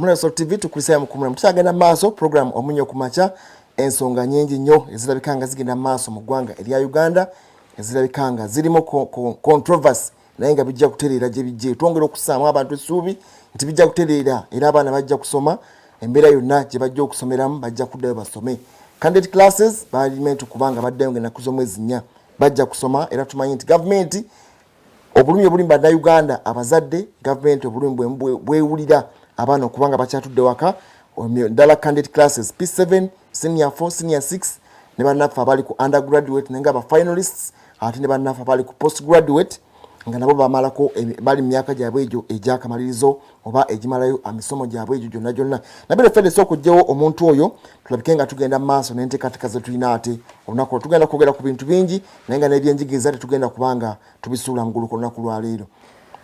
Munaso TV tukulisaya mukumula mutagenda maaso program omunyo kumacha ensonga nyingi nnyo ezirabikanga zigenda maaso mu ggwanga erya Uganda ezirabikanga zirimo controversy naye nga bijja kutereera gye bijje twongera okusaamu abantu essuubi nti bijja kutereera era abaana bajja kusoma embeera yonna gye bajja okusomeramu bajja kuddayo basome candidate classes balimentu kubanga baddayo ngenda kuzomwezi 4 bajja kusoma era tumanyi nti government obulumi obuli mbadda Uganda abazadde government obulumi bwewulira abaana okubanga bakyatudde waka ndala candidate classes P7 senior 4 senior 6 ne bannaffe abali ku undergraduate nenga ba finalists ate ne bannaffe abali ku postgraduate nga nabo bamalako bali myaka gyabwe ejo ejakamalirizo oba ejimalayo amisomo gyabwe ejo jonna jonna nabere fede soko jewo omuntu oyo tulabikenga tugenda maaso nente katikaze tulina ate onako tugenda kwogera ku bintu bingi nenga nebyenjigiriza tugenda kubanga tubisula nguluko onako lwaleero.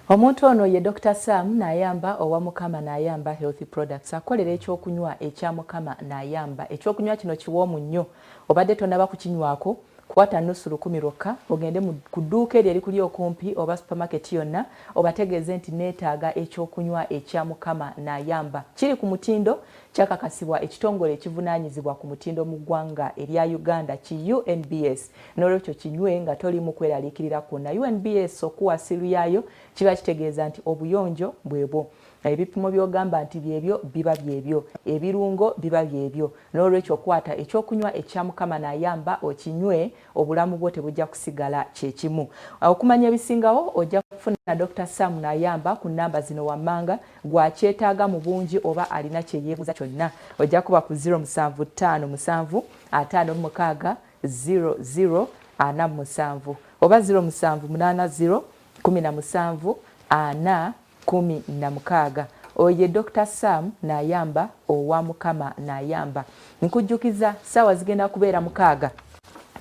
Omuntu ono ye Dr. Sam Nayamba owa Mukama Nayamba Healthy Products akolera ekyokunywa ekya Mukama Nayamba ekyokunywa kino kiwoomu nnyo obadde tonaba kukinywako kwata nusu 10 rokka ogende ku dduuka eri kuli okumpi oba supermarket yonna obategeeze nti neetaaga ekyokunywa ekya Mukama Nayamba kiri ku mutindo kyakakasibwa ekitongole ekivunaanyizibwa ku mutindo mu ggwanga erya Uganda ki UNBS n'olwekyo kinywe nga toli mu kweraliikirira kwonna UNBS okuwasiru yayo kiba kitegeeza nti obuyonjo bwebwo ebipimo byogamba nti byebyo biba byebyo ebirungo biba byebyo n'olwekyo okwata ekyokunywa ekya Mukama Nayamba okinywe obulamu bwo tebujja kusigala kyekimu okumanya ebisingawo ojja kufuna Dr. Sam Nayamba ku namba zino wammanga gwakyetaaga mu bungi oba alina kyeyeebuza kyonna ojja kuba ku 07557 56 0047 oba 078 17 4 16 oye Dr. Sam Nayamba owa Mukama Nayamba nkujjukiza sawa zigenda kubeera 6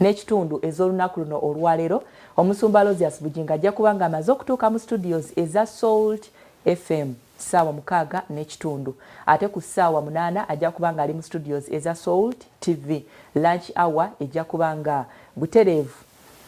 n'ekitundu ez'olunaku luno olwaleero omusumba Lozias Bujinga ajja kubanga amaze okutuuka mu studios eza Salt FM sawa 6 n'ekitundu ate ku sawa 8 ajja kubanga ali mu studios eza Salt TV lunch hour ejja kubanga butereevu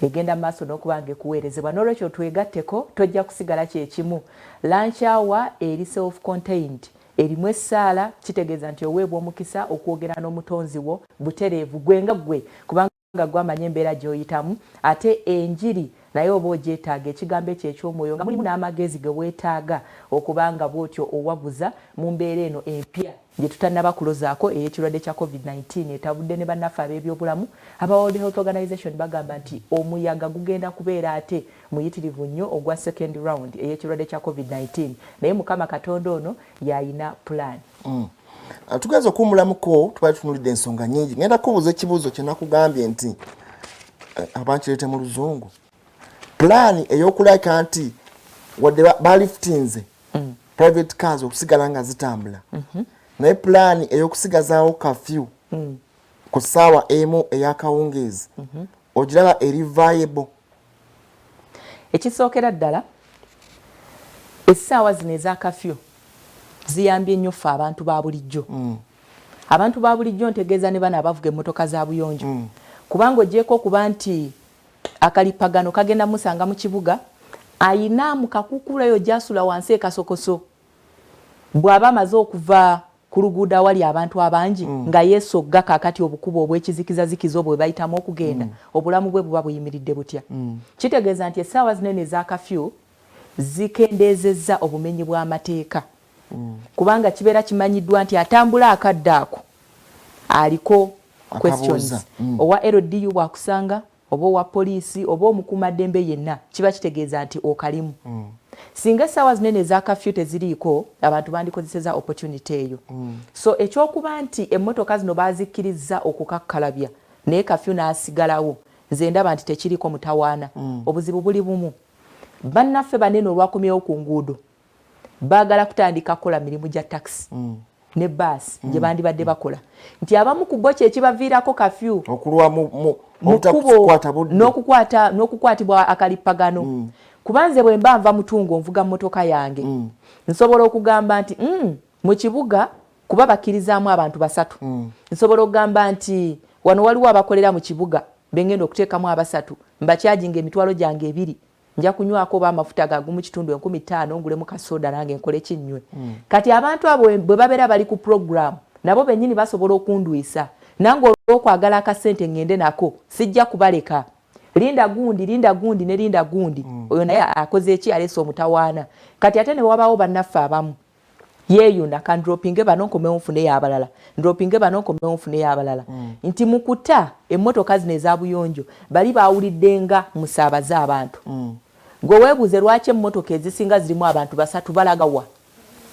egenda maaso n'okubanga ekuweerezebwa n'olwekyo twegatteko tojja kusigala kyekimu lunch hour eri self contained erimu essaala kitegeeza nti oweebwa omukisa okwogera n'omutonzi wo butereevu gwenga gwe kubanga gwamanya embeera gy'oyitamu ate enjiri naye oba ogyetaaga ekigambo ekyo eky'omwoyo nga mulimu n'amagezi ge weetaaga okubanga bw'otyo owabuza mu mbeera eno empya gye tutannaba kulozaako ey'ekirwadde kya COVID-19 etabudde ne bannaffe ab'ebyobulamu aba World Health Organization bagamba nti omuyaga gugenda kubeera ate muyitirivu nnyo ogwa second round ey'ekirwadde kya COVID-19 naye Mukama Katonda ono yayina plan. Tugenza okuwumulamuko twali tunulidde ensonga nyingi ngenda kubuuza ekibuuzo kye nakugambye nti abankireete mu luzungu plan ey'okulaka nti wadde baliftinze private cars okusigala nga zitambula naye plan ey'okusigazaawo curfew ku ssaawa emu ey'akawungeezi ogiraba eri viable. Ekisookera ddala essaawa zino eza curfew ziyambye nnyo ffe abantu ba bulijjo abantu ba bulijjo ntegeeza ne bana abavuga emmotoka za buyonjo kubanga ogyeko okuba nti akalipagano kagenda musanga mu kibuga ayina mu kakukulayo gyasula wansi ekasokoso bw'aba amaze okuva ku luguudo awali abantu abangi nga yeesogga kaakati obukubo obw'ekizikizazikiza obwe bayitamu okugenda obulamu bwe buba buyimiridde butya kitegeeza nti essaawa zinene eza kafyu zikendeezezza obumenyi bw'amateeka kubanga kibeera kimanyiddwa nti atambula akadde ako aliko questions owa LDU bwakusanga oba owa poliisi oba omukuumaddembe yenna kiba kitegeeza nti okalimu singa essaawa zinene eza kafyu teziriiko abantu bandikozeseza opportunity eyo so ekyokuba nti emmotoka zino bazikkiriza okukakkalabya naye kafyu n'asigalawo nze ndaba nti tekiriko mutawaana obuzibu buli bumu bannaffe banene olwakomyewo ku nguudo baagala kutandika kukola mirimu gya taxi ne bus gye bandibadde bakola nti abamu ku bo kyekibaviirako kafyu okulwa n'okukwatibwa akalipagano kubanze bwe mba nva mutungo nvuga mmotoka yange nsobola okugamba nti mu kibuga kuba bakkirizaamu abantu 3 nsobola okugamba nti wano waliwo abakolera mu kibuga bengenda okuteekamu 3 mbakyajinga emitwalo gyange 2 nja kunywako ba amafuta gagumu kitundu 15 ngulemu kasoda nange nkole kinywe kati abantu abo bwe babeera bali ku program nabo bennyini basobola okundwisa nange olw'okwagala akasente ngende nako sijja kubaleka linda gundi ne linda gundi oyo naye akoze eki alese omutawaana kati ate ne wabaawo bannaffe abamu yeeyunda ka ndropinge bano nkomewo nfune y'abalala ndropinge bano nkomewo nfune y'abalala nti mukuta emmotoka zino ezabuyonjo bali baawulidde nga musaabaze abantu gwe weebuuze lwaki emmotoka ezisinga zirimu abantu basatu balagawa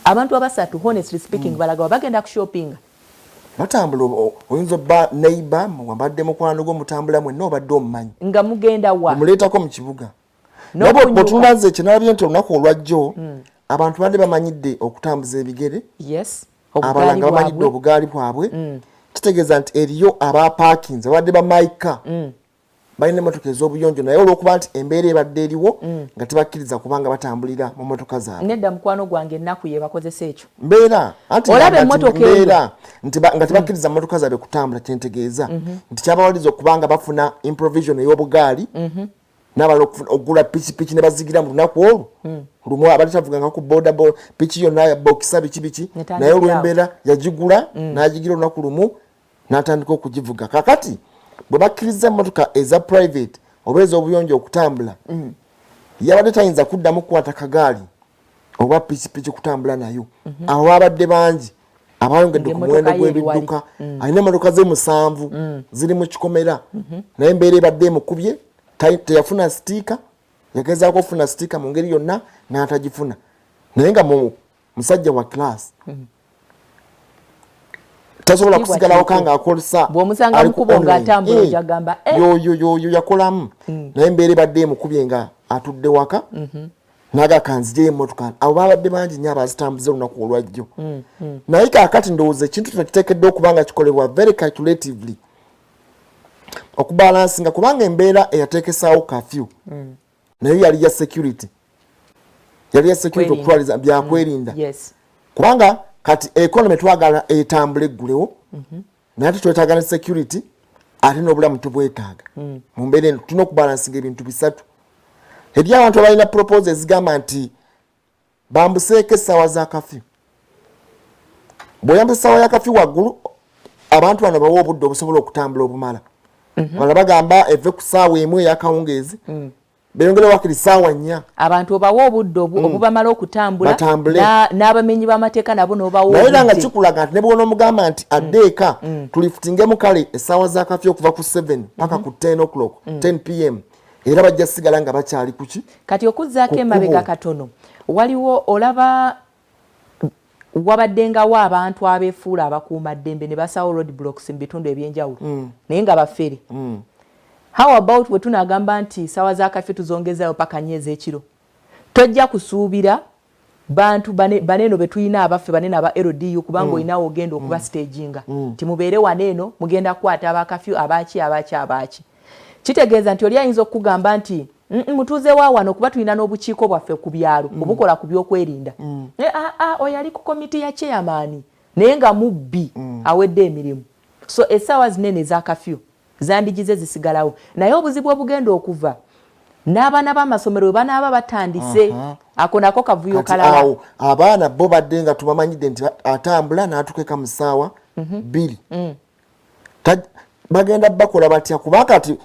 abantu abasatu honestly speaking balagawa bagenda ku shopping batambula oyinza ba neighbor mwambadde mukwano gwo mutambula mwenna obadde omumanyi nga mugenda wa omuleetako mu kibuga nabo bwetunulaze kinalabye nti olunaku olwajjo abantu bande bamanyidde okutambuza ebigere yes abalala nga bamanyidde obugaali bwabwe kitegeeza nti eriyo abaparkings abadde bamaika balina emmotoka ez'obuyonjo naye olw'okuba nti embeera ebadde eriwo nga tebakkiriza kubanga batambulira mu mmotoka zaabwe nedda mukwano gwange ennaku ye bakozesa ekyo mbeera anti olaba emmotoka mbeera nga tebakkiriza mmotoka zaabwe kutambula kyentegeeza nti kyabawaliza okubanga bafuna improvision ey'obugaali n'abalala okugula pikipiki ne bazigira mu lunaku olwo lumu abali tavuganga ku boda piki yonna bokisa biki naye olw'embeera yagigula n'agigira olunaku lumu n'atandika okugivuga kakati bwe bakkiriza emmotoka eza private oba ez'obuyonjo okutambula yabadde tayinza kuddamu kukwata kagaali oba pikipiki kutambula nayo awo babadde bangi abayongedde ku muwendo gw'ebidduka alina emmotoka ze 7 ziri mu kikomera naye embeera ebadde emukubye teyafuna sitiika yagezaako okufuna sitiika mu ngeri yonna n'atagifuna naye nga musajja wa class tasobola kusigalawo kanga akolesa bw'omusanga mukubo ng'atambula ojagamba yoyo yakolamu naye embeera ebadde emukubye nga atudde waka n'agakanzijeyo emmotoka abo babadde bangi nnyo abazitambuza olunaku olwajjo naye kaakati ndowooza ekintu tunakiteekedde okuba nga kikolebwa very calculatively okubalansinga kubanga embeera eyateekesaawo kafyu naye yali ya security okutwaliza byakwerinda kubanga kati economy twagala etambule eggulewo naye ate twetaaga ne security ate n'obulamu tubwetaaga mu mbeera eno tulina okubalansinga ebintu bisatu eri abantu abalina propose ezigamba nti bambuseeko essaawa za kafyu bw'oyamba essaawa ya kafyu waggulu abantu bano bawa obudde obusobola okutambula obumala bala bagamba eve ku ssaawa emu ey'akawungeezi beyongere wakiri ssaawa 4 abantu obawa obudde obubamala okutambula n'abamenyi b'amateeka nabo n'obawa naye era nga kikulaga nti ne bw'onoomugamba nti addeeka tulifutingemu kale essaawa za kafyu okuva ku 7 paka ku 10 o'clock 10 pm era bajja sigala nga bakyali kuki kati okuzzaako emabega katono waliwo olaba wabaddengawo abantu abeefuula abakuuma ddembe ne basawo road blocks mu bitundu ebyenjawulo naye nga bafere how about bwe tunagamba nti sawa za kafyu tuzongezayo paka 4 ez'ekiro tojja kusuubira bantu baneeno betulina abaffe banene aba LDU kubanga olinawo ogenda okuba staginga nti mubeere waneeno mugenda kukwata abakafyu abaaki kitegeeza nti oli ayinza okugamba nti mutuuze wa wano kuba tulina n'obukiiko bwaffe ku byalo obukola ku byokwerinda oyo ali ku komiti ya chairman naye nga mubbi awedde emirimu so essaawa zinene eza kafyu zandigize zisigalawo naye obuzibu obugenda okuva n'abaana b'amasomero banaaba batandise ako nako kavuyo kalala abaana bo badde nga tubamanyidde nti atambula n'atukeka mu ssaawa 2 bagenda bakola batya kuba kati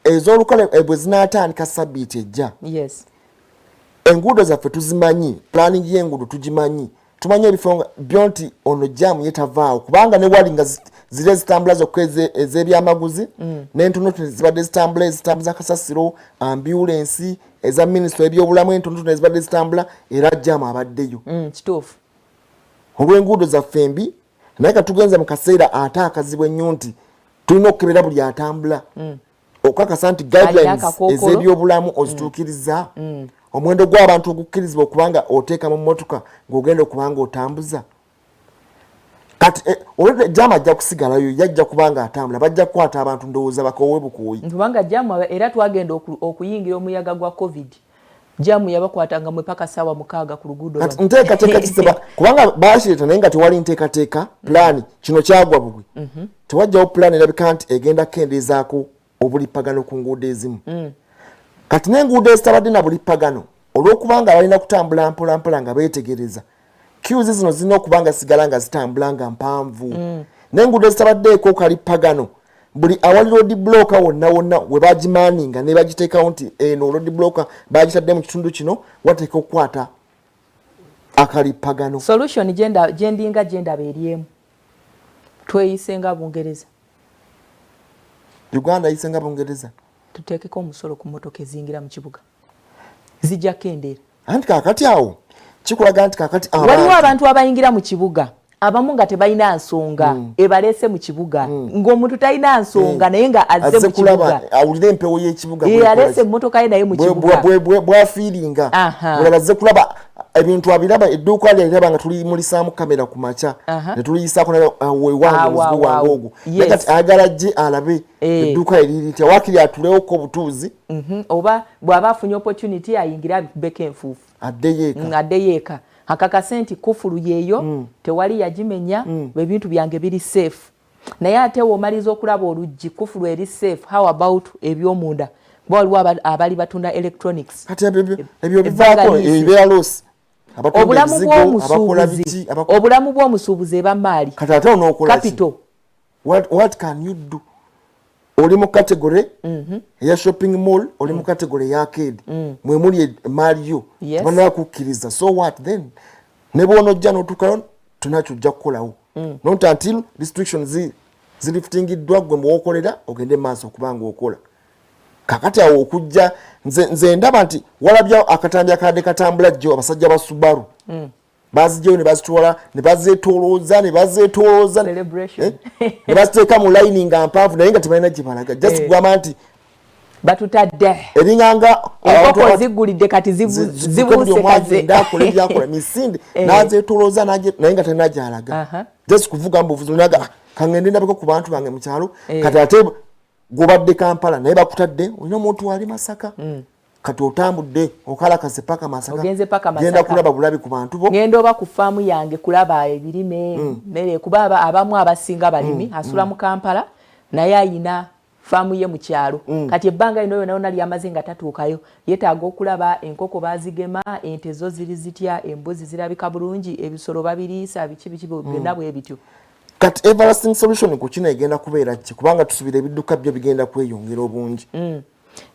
ez'olukale bwe zinaatandika sabbiiti ejja enguudo zaffe tuzimanyi planning y'enguudo tugimanyi tumanyi ebifo byo nti ono jaamu yetavaawo kubanga ne wali nga zire zitambula zokka ez'ebyamaguzi n'entonotono zibadde zitambula ezitambuza kasasiro ambulensi eza minisitule ebyobulamu entonotono ezibadde zitambula era jaamu abaddeyo kituufu olw'enguudo zaffe mbi naye katugenze mu kaseera ate akazibu ennyo nti tulina okukebera buli atambula okukakasa nti guidelines ez'ebyobulamu ozituukiriza omuwendo gw'abantu ogukkirizibwa okubanga oteeka mu mmotoka ng'ogenda okubanga otambuza kati olwedde jaamu ajja kusigalayo yajja kubanga atambula bajja kukwata abantu ndowooza bakoowe bukooyi kubanga jaamu era twagenda okuyingira omuyaga gwa covid jaamu yabakwatanga mwe paka ssaawa 6 ku luguudo kati nteekateeka kiseba kubanga bakireeta naye nga tewali nteekateeka pulaani kino kyagwa bugwe tewajjawo pulaani erabika nti egenda kukendeezaako obulippagano ku nguudo ezimu kati n'enguudo ezitabadde na bulipagano olw'okubanga balina kutambula mpolampola nga beetegereza queues zino zirina okuba nga sigala nga zitambula nga mpanvu n'enguudo ezitabaddeeko kalipagano buli awali road blocker wonna we bagimaaninga ne bagiteekawo nti eno road blocker bagitadde mu kitundu kino wateeka okukwata akalipagano. Solution gyendinga gyendaba eryemu tweyisenga Bungereza. Uganda yisenga Bungereza. Tuteekeko omusolo ku mmotoka ezingira mu kibuga zijja kendeera. Anti kakati awo kikulaga nti kakati waliwo abantu abayingira mu kibuga abamu nga tebalina nsonga ebalese mu kibuga ng'omuntu talina nsonga naye nga azze mu kibuga awulira empewo y'ekibuga alese emmotoka ye naye mu kibuga bwafiiringa bulala azze kulaba ebintu abiraba edduuka lyaliraba nga tulimulisaamu kamera ku maca ne tuliyisaako wewange ogwo naye kati ayagala jje alabe edduuka eririta wakiri atulewoko obutuuzi oba bw'aba afunye opportunity ayingira abikubeko enfuufu addeyo eka akakase nti kufulu yeeyo tewali yagimenya ebintu byange biri safe naye ate womaliza okulaba oluggi kufulu eri safe how about ebyomunda waliwo abali batunda electronics kati ebyo bivaako ebibeera losi obulamu bw'omusuubuzi eba maali kati ate onookola capital what can you do oli mu category eya shopping mall oli mu category ya arcade mwe muli maali yo tebanaba kukkiriza so what then ne bw'onojja n'otuukayo tunakyo kukolawo not until restrictions ziliftingiddwa gwe muwokolera ogende maaso okubanga okola kakati awo okujja nze ndaba nti walabya akatambi akadde katambula jjo abasajja ba Subaru bazijjayo ne bazitwala ne bazeetoolooza ne baziteeka mu layini nga mpanvu naye nga tebalina gye balaga just kugamba nti batutadde eringanga enkoko ziggulidde kati zibuuse ndakola ebyakola misinde nazeetoolooza naye nga talina gyalaga just kuvuga mbuvuzi naga kangende ndabeko ku bantu bange mu kyalo kati ate gobadde Kampala naye bakutadde olina omuntu wali Masaka kati otambudde okalakase paka Masaka genda kulaba bulabi ku bantu bo ngenda oba ku faamu yange kulaba ebirime mmere kuba abamu abasinga balimi asula mu Kampala naye ayina faamu ye mu kyalo kati ebbanga lino yonna lyamaze nga tatuukayo yeetaaga okulaba enkoko baazigema ente zo ziri zitya embuzi zirabika bulungi ebisolo babiriisa biki byonna bwe bityo. Kati everlasting solution ku kino egenda kubeera ki kubanga tusubira ebidduka byo bigenda kweyongera obungi.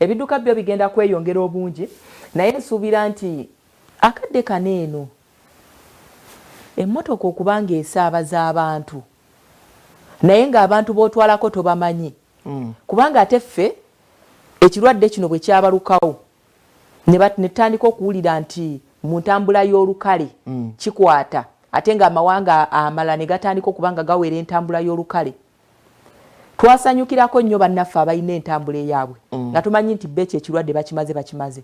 Ebidduka byo bigenda kweyongera obungi naye nsuubira nti akadde kaneeno emmotoka okubanga esaabaza abantu naye ng'abantu bootwalako tobamanyi kubanga ate ffe ekirwadde kino bwe kyabalukawo ne tutandika okuwulira nti mu ntambula y'olukale kikwata ate ng'amawanga amalala ne gatandika okubanga gawera entambula y'olukale twasanyukirako nnyo bannaffe abalina entambula eyaabwe nga tumanyi nti beki ekirwadde bakimaze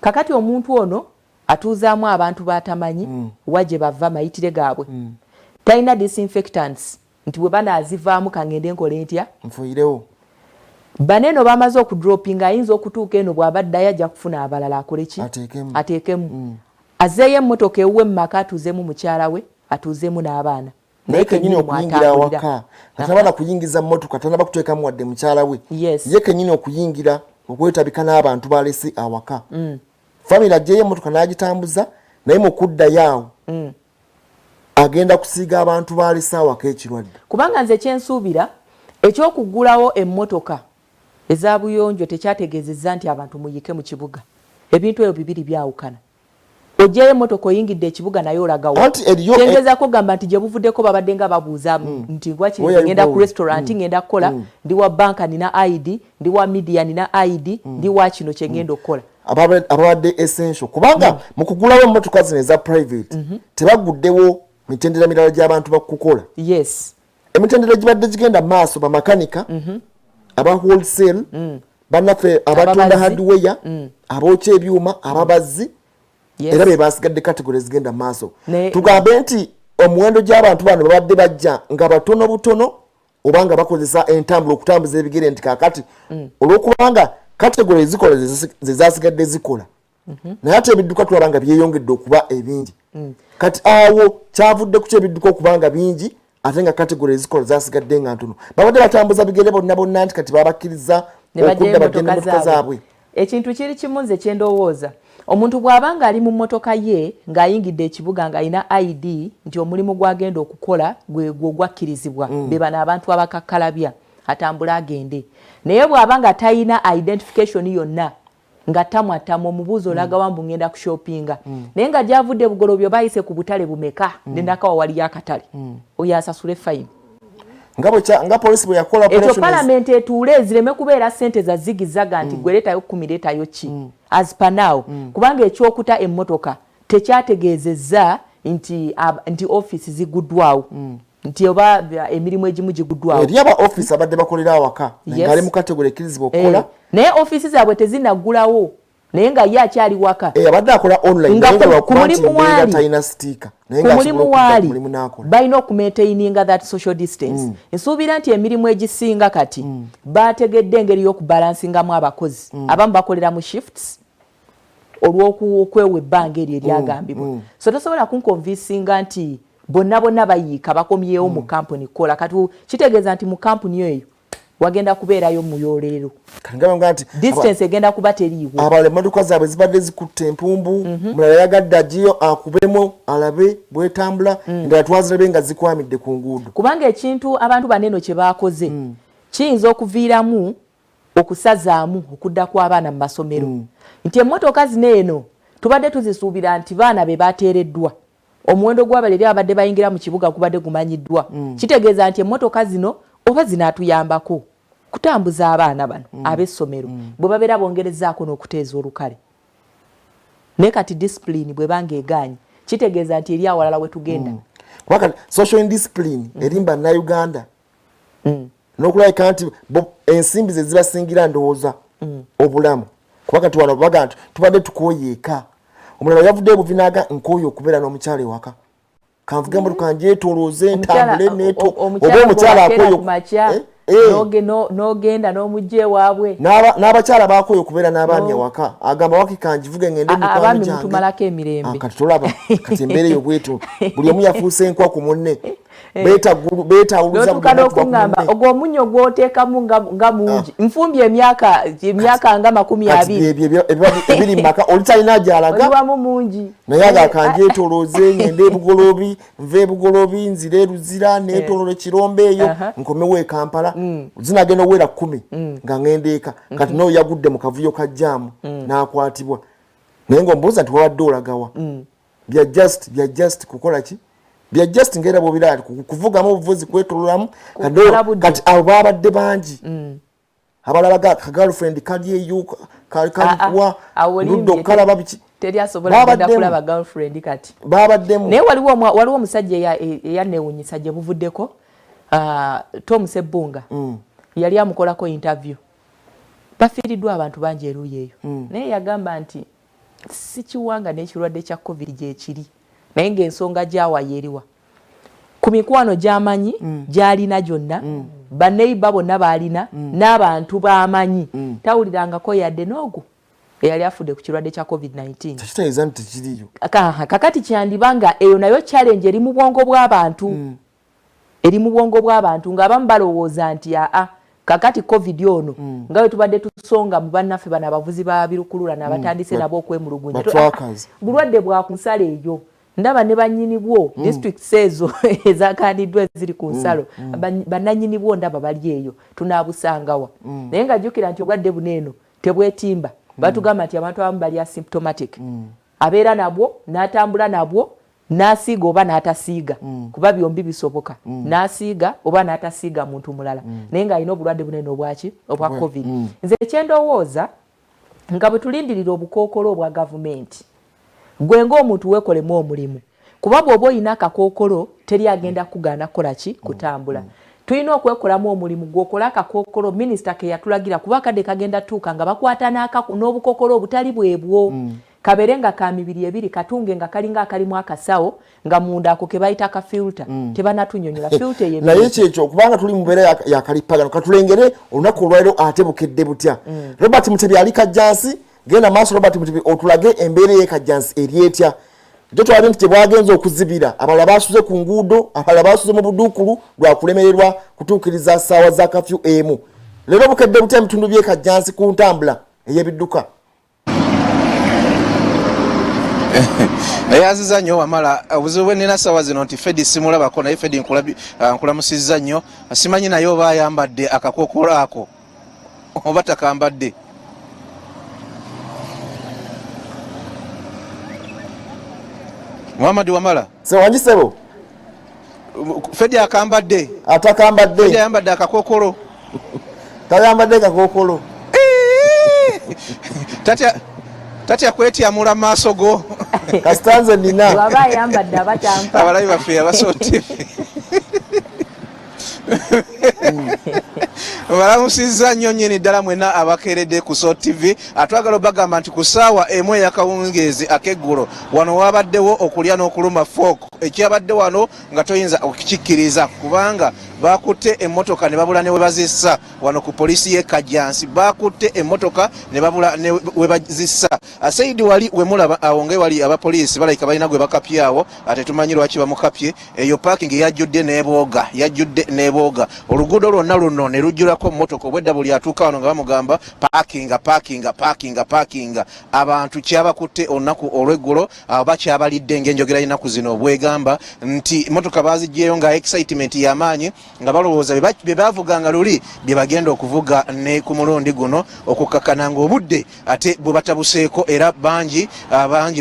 kakati omuntu ono atuuzaamu abantu batamanyi wa gye bava mayitire gaabwe talina disinfectants nti bwe banaazivaamu kangende nkole ntya nfuyirewo baneeno bamaze okudropinga ayinza okutuuka eno bw'abaddayo ajja kufuna abalala akole ki ateekemu azeeyo emmotoka ewuwe mu maka atuuzemu mukyala we atuuzemu n'abaana naye kenyini okuyingira awaka atabana kuyingiza mmotoka tanaba kuteekamu wadde mukyala we ye kenyini okuyingira okwetabika n'abantu balese awaka famire ajeeyo emmotoka n'agitambuza naye mu kuddayo awo agenda kusiiga abantu balese awaka ekirwadde kubanga nze kyensuubira ekyokuggulawo emmotoka eza buyonjo tekyategeezezza nti abantu muyike mu kibuga ebintu ebyo bibiri byawukana ojjayo emmotoka oyingidde ekibuga naye olagawo kyengezaako gamba nti gye buvuddeko babadde nga babuuza nti gwakiri ngenda ku restaurant ngenda kukola ndi wa banka nina ID ndi wa media nina ID ndi wa kino kye ngenda okukola ababadde essential kubanga mu kugulawo emmotoka zino eza private tebaguddewo mitendera mirala gy'abantu bakukola emitendera gibadde gigenda maaso bamakanika aba wholesale bannaffe abatunda hardware abookya ebyuma ababazzi era be basigadde category zigenda maaso tugambe nti omuwendo gy'abantu bano babadde bajja nga batono butono oba nga bakozesa entambula okutambuza ebigere nti kakati olw'okubanga category zikola ze zasigadde zikola naye ate ebidduka tulaba nga byeyongedde okuba ebingi kati awo kyavudde ku kyebidduka okuba nga bingi ate nga category zikola zasigadde nga ntono babadde batambuza bigere bonna nti kati babakkiriza okudda bagenda emmotoka zaabwe ekintu kiri kimunze kyendowooza omuntu bw'abanga ali mu mmotoka ye ng'ayingidde ekibuga ng'alina ID nti omulimu gw'agenda okukola gwe gwakkirizibwa be bano abantu abakakkalabya atambula agende naye bw'abanga talina identification yonna nga tamwatamu omubuuzo olaga wambu ngenda ku shoppinga naye nga gyavudde bugolobyo bayise ku butale bumeka nendakawa waliyo akatale oyo asasule fine nga polisi bwe yakola ekyo palamenti etuule ezireme kubeera ssente za zigizaga nti gwe leetayo 10 leetayo ki as per now kubanga ekyokuta emmotoka tekyategeezezza nti office ziguddwawo nti oba emirimu egimu giguddwawo eri aba office abadde bakolera awaka ng'ali mu kategori ekkirizibwa okukola naye office zaabwe tezinaggulawo naye nga ye akyali waka abadde akola online ku mulimu waali balina okumaintaininga that social distance nsuubira nti emirimu egisinga kati bategedde engeri y'okubalansingamu abakozi abamu bakolera mu shifts olw'okwewa ebbanga eryo eryagambibwa so tosobola kunkonvinsinga nti bonna bayiika bakomyewo mu kampuni kukola kati kitegeeza nti mu kampuni eyo wagenda kubeerayo muyoleero distance egenda kuba teriiwo abala emmotoka zaabwe zibadde zikutte empumbu mulala yagadde agiyo akubemu alabe bwetambula endala twazirabe nga zikwamidde ku nguudo kubanga ekintu abantu baneno kye baakoze kiyinza okuviiramu okusazaamu okudda kw'abaana mu masomero nti emmotoka zino eno tubadde tuzisuubira nti baana be bateereddwa omuwendo gw'abalere abadde bayingira mu kibuga gubadde gumanyiddwa kitegeeza nti emmotoka zino oba zinaatuyambako kutambuza abaana bano ab'essomero bwe babeera bongerezaako n'okuteeza olukale naye kati discipline bwe banga egaanye kitegeeza nti eri awalala we tugenda kubanga social indiscipline erimba Uganda n'okulabika nti ensimbi ze zibasingira ndowooza obulamu kubanga tuwano baga nti tubadde tukooye eka omulala yavudde buvinaga nkooyo okubeera n'omukyala ewaka kanvuge mu kanjeetolooze ntambule neeto oba omukyala akooyo n'ogenda n'omujje waabwe n'abakyala bakooyo okubeera n'abaami ewaka agamba waki kanjivuge ngende abaami mutumalako emirembe kati tolaba kati embeera eyo bwetu buli omu yafuuse enkwa ku munne beetawuluza n'okuŋŋamba ogwo omunnyo gw'oteekamu nga mungi nfumbye emyaka nga 20 ebiri mu maka oli talina gy'alaga oliwamu mungi naye agakanjeetolooze ngende ebugolobi nva ebugolobi nzira eruzira neetoloola ekirombe eyo nkomewo e Kampala zinagenda owera 10 nga ngende eka kati n'oyo yagudde mu kavuyo ka jjaamu n'akwatibwa naye ng'ombuuza nti wabadde olagawa bya just kukola ki bya just ngera bobirali kuvugamu obuvuzi kwetololamu kati abo babadde bangi abalaba ka girlfriend kali eyo kalikuwa luddo kalaba biki teri asobola kwenda kulaba girlfriend kati babaddemu naye waliwo omusajja eyannewunyisa gye buvuddeko Tom Sebbunga yali amukolako interview bafiiriddwa abantu bangi eruuyi eyo naye yagamba nti si kiwanga n'ekirwadde kya covid gyekiri naye ng'ensonga gyawayo eriwa ku mikwano gy'amanyi gy'alina gyonna baneiba bonna baalina n'abantu b'amanyi tawulirangako yadde n'ogwo eyali afudde ku kirwadde kya covid-19 tekitegeeza nti tekiriyo kakati kyandiba nga eyo nayo challenge eri mu bwongo bw'abantu ng'abamu balowooza nti kakati covid ono nga bwe tubadde tusonga mu bannaffe bano abavuzi ba birukulula n'abatandise nabo okwemulugunya bulwadde bwa ku nsalo eyo ndaba ne bannyini bwo district ezo ezakandiddwa eziri ku nsalo bannannyini bwo ndaba bali eyo tunaabusangawa naye nga jjukira nti obwadde buneeno tebwetimba batugamba nti abantu abamu bali asymptomatic abeera nabwo n'atambula nabwo n'asiiga oba n'atasiiga kuba byombi bisoboka n'asiiga oba n'atasiiga muntu mulala naye ng'alina obulwadde buneeno obwaki obwa covid nze ekyendowooza nga bwe tulindirira obukookolo obwa gavumenti gwe ng'omuntu weekolemu omulimu kuba bw'oba olina akakookolo teri agenda kugaana kukola ki kutambula tulina okwekolamu omulimu gw'okola akakookolo minisita ke yatulagira kuba kadde kagenda tuuka nga bakwata n'obukookolo obutali bwebwo kabeere nga ka mibiri ebiri katunge nga kalinga akalimu akasawo nga munda ako ke bayita ka filter tebanatunyonyola filter ye naye kyekyo kubanga tuli mu mbeera yakalippagano katulengere olunaku olwaliro ate bukedde butya Robert Mutebi ali Kajjansi genda maaso Robert Mutebi otulage embeera y'ekajjansi eri etya jo twali nti tebwagenza okuzibira abalala basuze ku nguudo abalala basuze mu buduukulu lwa kulemererwa kutuukiriza ssaawa za kafyu emu leero bukedde butya ebitundu by'ekajjansi ku ntambula ey'ebidduka Yaziza nnyo Wamala obuzibu bwe nnina ssaawa zino nti Fedi simulabako naye Fedi nkulamusizza nnyo simanyi naye oba ayambadde akakookolo ako oba takambadde. Muhammad Wamala Sewanjisebo Fedi akambadde atakambadde Fedi ayambadde akakookolo tayambadde kakookolo tatya kwetyamula mu maaso go kasitanze nina bw'aba ayambadde abatampa abalabi baffe abasooti balamusizza nnyo nnyini ddala mwena abakeeredde ku SOT TV atwagala obagamba nti ku ssaawa emu ey'akawungeezi ak'eggulo wano wabaddewo okulya n'okuluma fook ekyabadde wano nga toyinza okukikkiriza kubanga bakutte emmotoka ne babula ne we bazissa wano ku poliisi y'e Kajjansi bakutte emmotoka ne babula ne we bazissa Saidi wali we mulaba awo nge wali abapoliisi balayika balina gwe bakapye awo ate tumanyi lwaki bamukapye eyo parking yajjudde n'ebooga oluguudo lwonna luno ne lujjulako mmotoka obwedda buli atuuka wano nga bamugamba parkinga abantu kyabakutte olunaku olw'eggulo bakyabalidde ng'enjogera y'ennaku zino obwegamba nti mmotoka baziggyeyo nga excitement y'amaanyi nga balowooza bye baavuganga luli bye bagenda okuvuga ne ku mulundi guno okukakkana ng'obudde ate bwe batabuseeko era bangi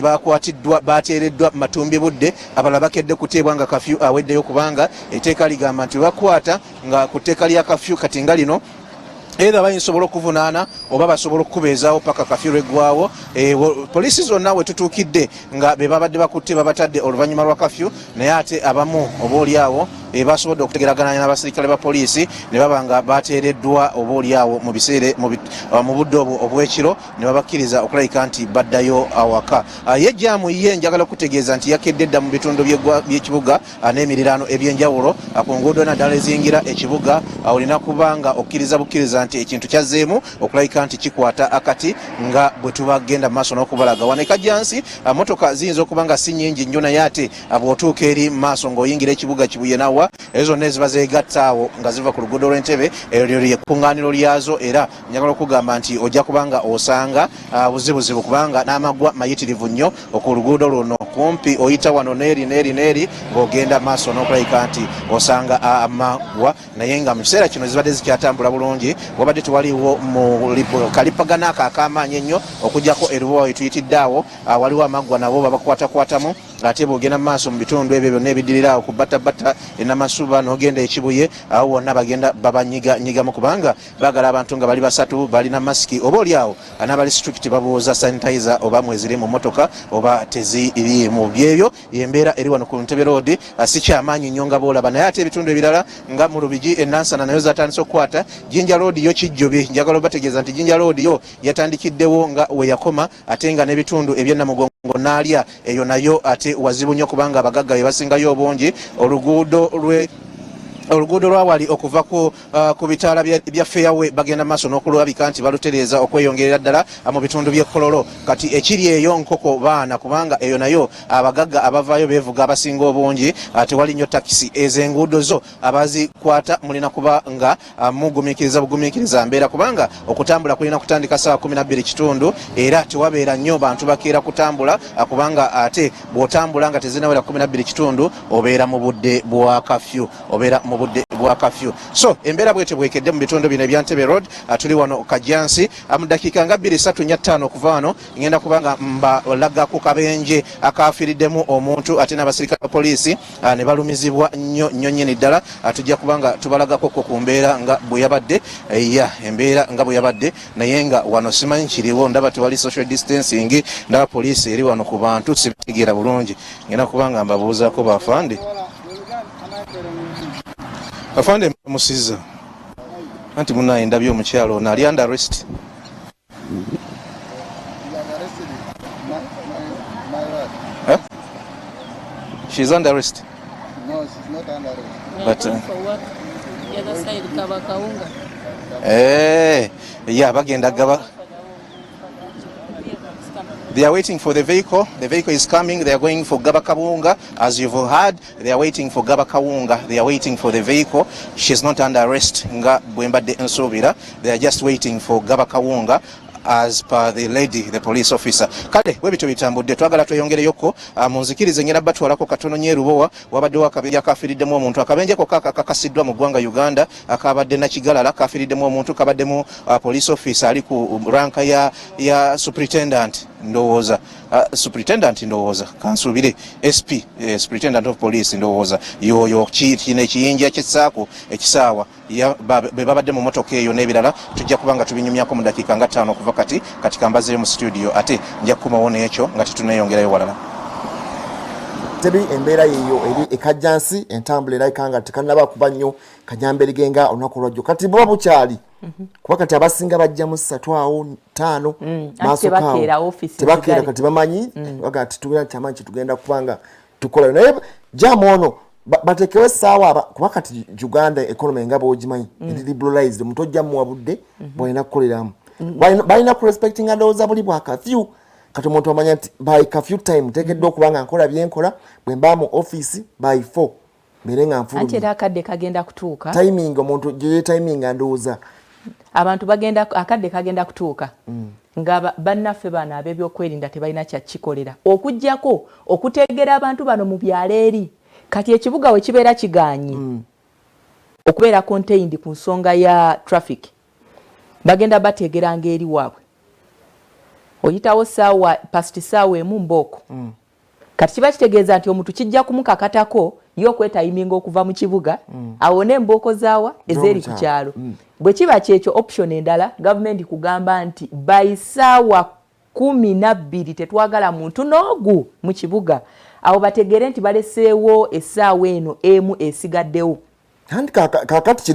bakwatiddwa bateereddwa matumbi budde abalala bakedde kuteebwa nga kafyu aweddeyo kubanga etteeka ligamba nti bakwata nga ku tteeka lya kafyu kati nga lino era bayinsobola okuvunaana oba basobola okukubeezaawo paka kafyu lweggwawo poliisi zonna we tutuukidde nga be babadde bakutte babatadde oluvannyuma lwa kafyu naye ate abamu obaoliawo basobodde okutegeraganya n'abasirikale ba poliisi ne baba nga bateereddwa obaoliawo mu biseere mu budde obwo obw'ekiro ne babakkiriza okulabika nti baddayo awaka ye jaamu ye njagala okutegeeza nti yakedde dda mu bitundu by'ekibuga n'emiriraano eby'enjawulo ku nguudo naddala ezingira ekibuga olina kubanga okkiriza bukkiriza nti ekintu kyazzeemu okulabika nti kikwata akati nga bwe tubagenda mu maaso n'okubalaga wano e Kajjansi motoka ziyinza okuba nga si nnyingi nnyo naye ate bw'otuuka eri mu maaso ng'oyingira ekibuga Kibuye nawa ezo zonna eziba zeegatta awo nga ziva ku luguudo lw'Entebbe eryo lyekkuŋŋaaniro lyazo era njagala okugamba nti ojja kubanga osanga buzibuzibu kubanga n'amaggwa mayitirivu nnyo ku luguudo luno kumpi oyita wano neeri ng'ogenda maaso n'okulabika nti osanga amaggwa naye nga mu kiseera kino zibadde zikyatambula bulungi wabadde tewaliwo mu kalipagana ako ak'amaanyi ennyo okugjako erubawa etuyitidde awo waliwo amaggwa nabo babakwatakwatamu ate bw'ogenda mu maaso mu bitundu ebyo byonna ebiddirira awo ku bbatabata enamasuba n'ogenda ekibuye awo wonna bagenda babanyiganyigamu kubanga baagala abantu nga bali basatu balina masiki oba oliawo n'abali strict babuuza sanitizer oba mweziri mu motoka oba teziriimu byebyo yembeera eri wano ku Ntebe Road si kyamaanyi nnyo nga boolaba naye ate ebitundu ebirala nga mu Lubigi enansana nayo zatandise okukwata Jinja Road yo kijjobi njagala obategeeza nti Jinja Road yo yatandikiddewo nga we yakoma ate nga n'ebitundu eby'Namugongo naalya eyo nayo ate wazibu nnyo kubanga abagagga be basingayo obungi oluguudo lwawali okuva ku bitaala bya Fairway bagenda maaso n'okulabika nti balutereeza okweyongerera ddala mu bitundu by'e Kololo kati ekiri eyo nkoko baana kubanga eyo nayo abagagga abavaayo beevuga abasinga obungi tewali nnyo takisi ez'enguudo zo abazikwata mulina kuba nga bugumiikiriza mbeera kubanga okutambula kulina kutandika ssaawa 12 era tewabeera nnyo bantu bakeera kutambula kubanga ate bw'otambula nga tezinawera 12 obeera mu budde bwa kafyu budde bwa kafyu so embeera bwete bwekedde mu bitundu bino ebya Ntebe Road tuli wano Kajjansi mu dakiika nga 2:35 okuva wano ngenda kubanga mbalaga ku kabenje akafiriddemu omuntu ate n'abasirikale ba poliisi ne balumizibwa nnyo nnyini ddala tujja kubanga tubalagako ku mbeera nga bwe yabadde embeera nga bwe yabadde naye nga wano simanyi kiriwo ndaba tewali social distancing ndaba poliisi eri wano ku bantu sibitegeera bulungi ngenda kubanga mbabuuzaako bafande afande musiza anti munaye ndabye omukyalo ono ali under arrest she's under arrest no she's not under arrest but for what the other side Kabakaunga bagenda gaba. They are waiting for the vehicle. The vehicle is coming. They are going for Gabakawunga. As you've heard, they are waiting for Gabakawunga. They are waiting for the vehicle. She's not under arrest. Nga Bwemba de Nsovira. They are just waiting for Gabakawunga. as per the lady, the police officer. Kale webito bitambudde twagala tweyongereyoko munzikirize ngera batwalako katono Nyerubowa wabadde wakabenja kafiridemu omuntu akabenje ko kakasiddwa mu ggwanga Uganda akabadde na kigalala kafiridemu omuntu kabaddemu police officer ali ku ranka ya superintendent ndowooza kansubire SP superintendent of police ndowooza yoyo kino ekiyinja ky'essaako ekisaawa be babadde mu motoka eyo n'ebirala tujja kubanga tubinyumyako mu dakiika nga 5 okuva kati kambazeyo mu studio ate nja kukumawo ekyo nga tetuneyongerayo walala. Tebi embeera yeyo eri ekajjansi entambula erabika nga tekanaba kuba nnyo kanyamberi genga olunaku lwajjo kati baba bukyali kuba kati abasinga bajja mu 3 awo 5 maaso kawo tebakeera kati bamanyi bagati tugenda kyamanyi kitugenda kubanga tukola naye jamu ono batekewe essaawa kuba kati Uganda economy nga bw'ogimanyi eri liberalized omuntu ojja muwabudde bw'alina kukoleramu balina ku respecting ndowooza buli bwa kafyu kati omuntu amanya nti by curfew time tegeddwa okubanga nkola byenkola bwe mba mu office by 4 mbere nga nfulumya. Anti era akadde kagenda kutuuka. Timing omuntu gye timing ndowooza. Abantu bagenda akadde kagenda kutuuka. Nga bannaffe bano ab'ebyokwerinda tebalina kya kikolera. Okujjako okuteegera abantu bano mu byalo eri. Kati ekibuga we kibeera kigaanyi. Okubeera contained ku nsonga ya traffic. Bagenda bateegeranga eri waabwe. Oyitawo saawa past saawa emu mbooko. Kati kiba kitegeeza nti omuntu kijja kumukakatako y'okwetayiminga okuva mu kibuga awone embooko zaawa ezeeri ku kyalo. Bwe kiba kyekyo option endala gavumenti kugamba nti by saawa 12 tetwagala muntu n'ogu mu kibuga. Awo bategere nti baleseewo essaawa eno emu esigaddewo. Anti kakati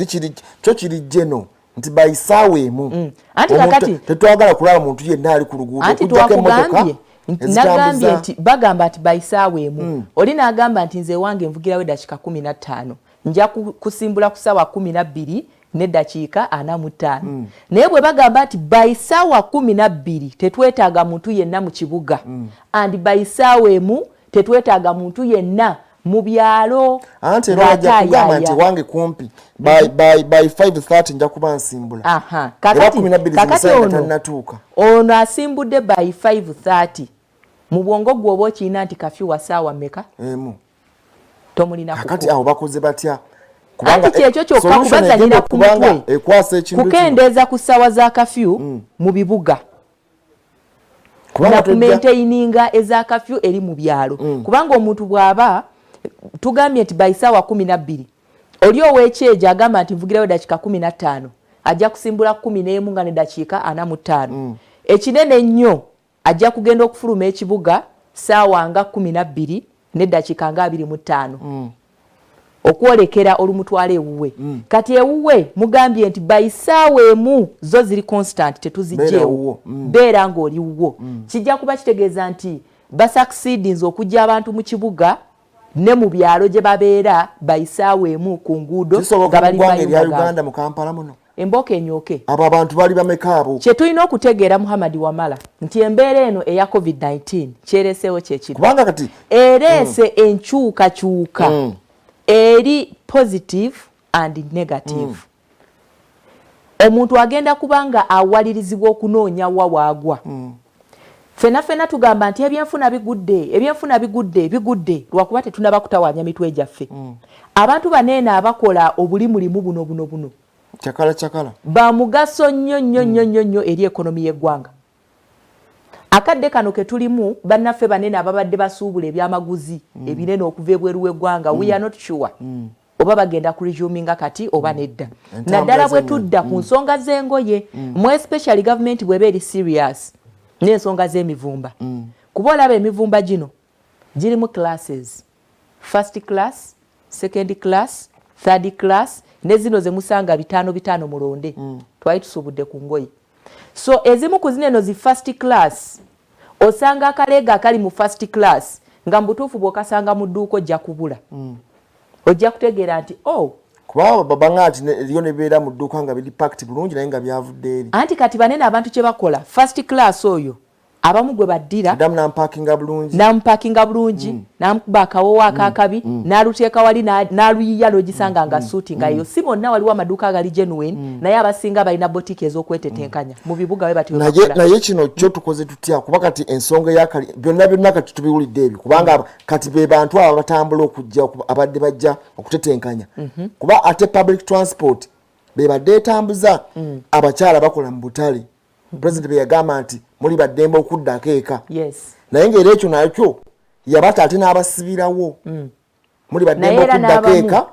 kiri jeno nti baisaawa emu. Anti kakati tetwagala kulaba muntu yenna ali ku luguudo okujjako emmotoka. Nagambye nti bagamba nti baisaawa emu. Oli n'agamba nti nze wange nvugirawo eddakiika 15 nja kusimbula ku ssaawa 12 n'eddakiika 45. Naye bwe bagamba nti baisaawa 12 tetwetaaga muntu yenna mu kibuga and baisaawa emu tetwetaaga muntu yenna mu byalo. Anti rajja kugamba nti wange kumpi by 5:30 nja kuba nsimbula. Kakati ono asimbudde by 5:30 mu bwongo gwoba okiina nti kafyu wa ssaawa mmeka? Emu. Tomulina kuko. Kakati awo bakoze batya? Anti kyekyo kyokka kubazanira ku mutwe kukendeeza ku ssaawa za kafyu mu bibuga. Na kumaintaininga eza kafyu eri mu byalo. Kubanga omuntu bw'aba tugambye nti by ssaawa 12 oli ow'ekyejo agamba nti nvugirawo eddakiika 15 ajja kusimbula 11 nga n'eddakiika 45. Ekinene ennyo ajja kugenda okufuluma ekibuga ssaawa nga 12 n'eddakiika nga 25 okwolekera olumutwala ewuwe. Kati ewuwe mugambye nti by ssaawa emu zo ziri constant tetuzijjeewo beera ng'oli wuwo. Kijja kuba kitegeeza nti basucceedinze okujja abantu mu kibuga ne mu byalo gye babeera by ssaawa emu ku nguudo nga bali mu Uganda mu Kampala muno. Embooko enyoke. Abo abantu bali bameka abo? Kye tulina okutegeera Muhammad Wamala nti embeera eno eya COVID-19 kyereeseewo kyekiri. Kubanga kati ereese enkyukakyuka eri positive and negative. Omuntu agenda kubanga awalirizibwa okunoonya wawaagwa. Fena tugamba nti ebyenfuna bigudde lwakuba tetunaba kutawaanya mitwe gyaffe. Abantu baneene abakola obulimulimu buno chakala ba mugaso nnyo eri ekonomi y'eggwanga. Akadde kano ke tulimu bannaffe banene ababadde basuubula ebyamaguzi ebinene okuva ebweru w'eggwanga we are not sure oba bagenda ku resuminga kati oba nedda. Naddala bwe tudda ku nsonga z'engoye mu especially government bw'eba eri serious n'ensonga z'emivumba. Kuba olaba emivumba gino girimu classes, first class, second class, third class ne zino ze musanga 5 mulonde. Twali tusuubudde ku ngoye. So ezimu ku zino zi first class osanga akaleega akali mu first class nga mbutuufu bw'okasanga mu dduuka ojja kubula. Ojja kutegeera nti kuba babangati eriyo ne beera mu dduuka nga biri packed bulungi naye nga byavudde eri. Anti kati banene abantu kye bakola first class oyo abamu gwe baddira damu nampakinga bulungi namupakinga bulungi namukuba akawowa akakabi naluteeka wali naluyiya logisanga nga suuti nga yo si bonna waliwo amaduuka agali genuine naye abasinga balina botiki ez'okwetetenkanya mu bibuga we bati naye kino kyo tukoze tutya kuba kati ensonga yakali byonna kati tubiwulidde ebyo kubanga kati be bantu abo batambula okujja abadde bajja okutetenkanya kuba ate public transport be badde etambuza abakyala bakola mu butale president be yagamba nti muli baddembe okuddako eka naye ng'era ekyo nakyo yabata ate n'abasibirawo muli baddembe okuddako eka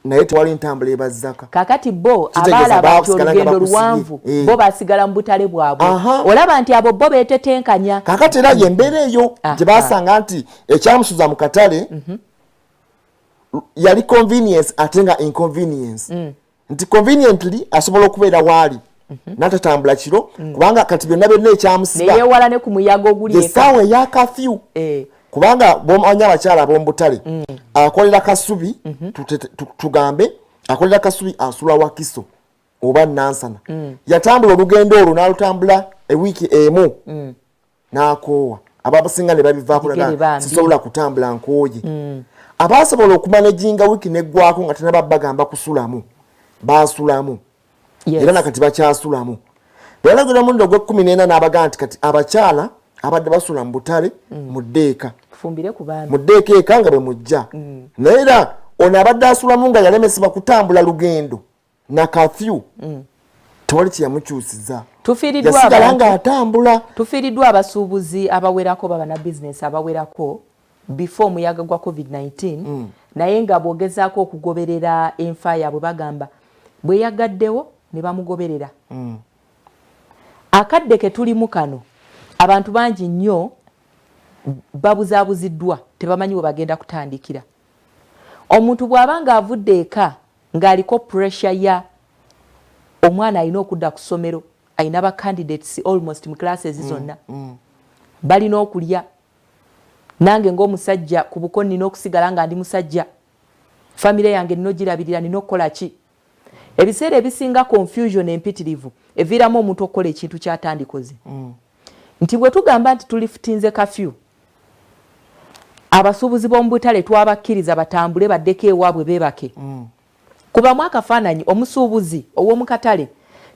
naye tewali ntambula ebazzaka kakati bo abaalaba nti olugendo luwanvu bo basigala mu butale bwabwe olaba nti abo bo beetetenkanya kakati era yembeera eyo gye basanga nti ekyamusuza mu katale yali convenience ate nga inconvenience nti conveniently asobola okubeera waali natatambula kiro kubanga kati byonna byonna ekyamusiba neyewala ne ku muyaga oguli essaawa eya kafyu kubanga bomanyi abakyala ab'omubutale akolera kasubi tugambe akolera kasubi asula wakiso oba nansana yatambula olugendo olwo n'alutambula ewiiki emu n'akoowa ababasinga ne babivaako naga sisobola kutambula nkooye abasobola okumanejinga wiiki neggwako nga tena bagamba kusulamu basulamu era nakati bakyasulamu bwalagula mundo gwe14 n'abaga nti kati abakyala abadde basula mu butale mu ddeeka mu ddeeka eka nga bwe mujja naye era ono abadde asulamu nga yalemesebwa kutambula lugendo na kafyu tewali kyeyamukyusiza yasigala nga atambula. Tufiiriddwa abasuubuzi abawerako baba na bizinesi abawerako before omuyaga gwa COVID-19 naye nga bwogezaako okugoberera enfa yaabwe bagamba bwe yagaddewo ne bamugoberera. Akadde ke tulimu kano abantu bangi nnyo babuzaabuziddwa tebamanyi we bagenda kutandikira. Omuntu bw'abanga avudde eka ng'aliko pressure ya omwana alina okudda ku ssomero alina ba candidates almost mu classes zonna balina okulya nange ng'omusajja ku buko nina okusigala nga ndi musajja famire yange nino girabirira nina okukola ki. Ebiseera ebisinga confusion empitirivu eviiramu omuntu okukola ekintu kyatandikoze nti bwe tugamba nti tulifutinze kafyu abasuubuzi b'omu butale twabakkiriza batambule baddeko ewaabwe beebake kubamu akafaananyi omusuubuzi ow'omu katale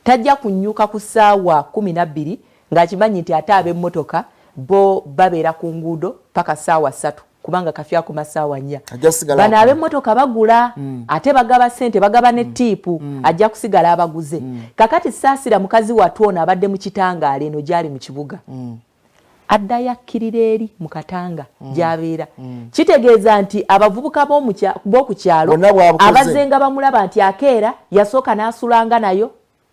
tajja kunnyuka ku ssaawa 12 ng'akimanyi nti ate ab'emmotoka bo babeera ku nguudo paka ssaawa 3 kubanga kafyu akoma ssaawa 4 bano ab'emmotoka bagula ate bagaba ssente bagaba ne ttiipu ajja kusigala abaguze kakati saasira mukazi wattu ono abadde mu kitangaala eno gyali mu kibuga addayo akkirira eri mu katanga gy'abeera kitegeeza nti abavubuka b'oku kyalo abazenga bamulaba nti akeera yasooka n'asulanga nayo